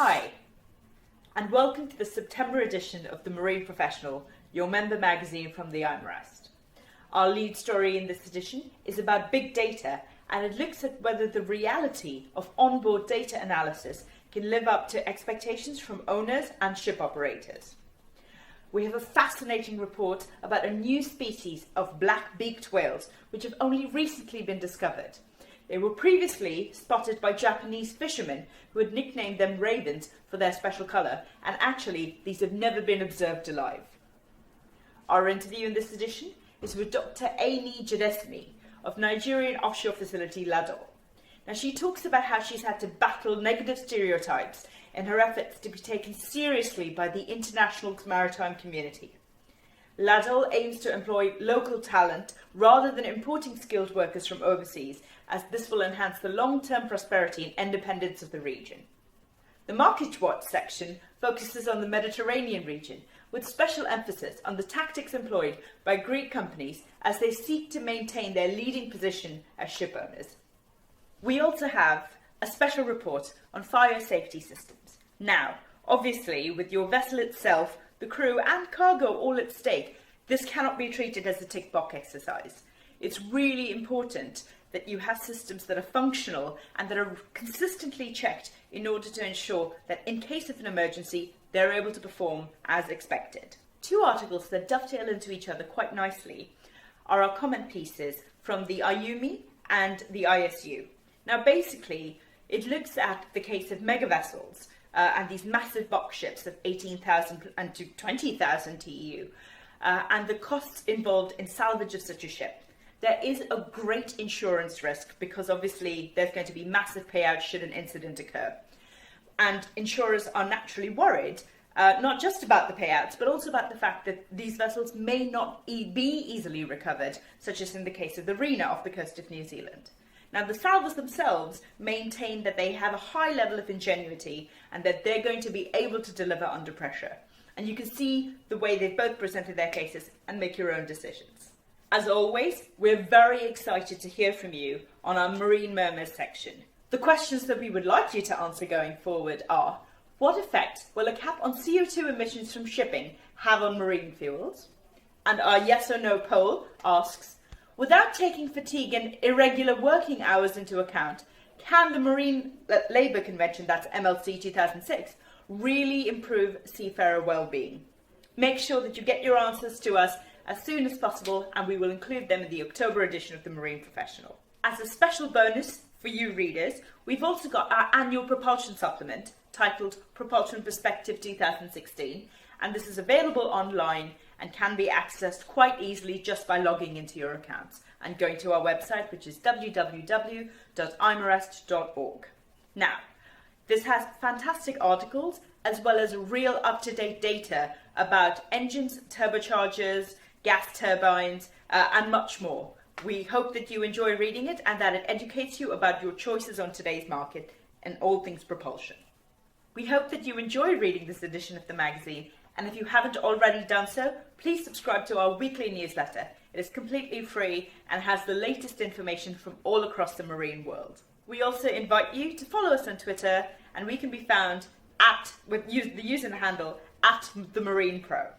Hi, and welcome to the September edition of the Marine Professional, your member magazine from the IMarEST. Our lead story in this edition is about big data, and it looks at whether the reality of onboard data analysis can live up to expectations from owners and ship operators. We have a fascinating report about a new species of black-beaked whales which have only recently been discovered. They were previously spotted by Japanese fishermen who had nicknamed them ravens for their special colour, and actually these have never been observed alive. Our interview in this edition is with Dr. Amy Jedesmi of Nigerian offshore facility Ladol. Now, she talks about how she's had to battle negative stereotypes in her efforts to be taken seriously by the international maritime community. Ladol aims to employ local talent rather than importing skilled workers from overseas, as this will enhance the long-term prosperity and independence of the region. The Market Watch section focuses on the Mediterranean region, with special emphasis on the tactics employed by Greek companies as they seek to maintain their leading position as ship owners. We also have a special report on fire safety systems. Now, obviously, with your vessel itself, the crew and cargo all at stake, this cannot be treated as a tick box exercise. It's really important that you have systems that are functional and that are consistently checked in order to ensure that in case of an emergency, they're able to perform as expected. Two articles that dovetail into each other quite nicely are our comment pieces from the IUMI and the ISU. Now, basically, it looks at the case of mega vessels and these massive box ships of 18,000 and to 20,000 TEU and the costs involved in salvage of such a ship. There is a great insurance risk because obviously there's going to be massive payouts should an incident occur. And insurers are naturally worried, not just about the payouts, but also about the fact that these vessels may not be easily recovered, such as in the case of the Rena off the coast of New Zealand. Now, the salvors themselves maintain that they have a high level of ingenuity and that they're going to be able to deliver under pressure. And you can see the way they've both presented their cases and make your own decisions. As always, we're very excited to hear from you on our Marine Murmurs section. The questions that we would like you to answer going forward are: what effect will a cap on CO2 emissions from shipping have on marine fuels? And our yes or no poll asks, without taking fatigue and irregular working hours into account, can the Marine Labour Convention, that's MLC 2006, really improve seafarer well-being? Make sure that you get your answers to us as soon as possible, and we will include them in the October edition of the Marine Professional. As a special bonus for you readers, we've also got our annual propulsion supplement titled Propulsion Perspective 2016, and this is available online and can be accessed quite easily just by logging into your accounts and going to our website, which is www.IMarEST.org. Now, this has fantastic articles as well as real up-to-date data about engines, turbochargers, gas turbines, and much more. We hope that you enjoy reading it and that it educates you about your choices on today's market and all things propulsion. We hope that you enjoy reading this edition of the magazine, and if you haven't already done so, please subscribe to our weekly newsletter. It is completely free and has the latest information from all across the marine world. We also invite you to follow us on Twitter, and we can be found with the user handle @TheMarinePro.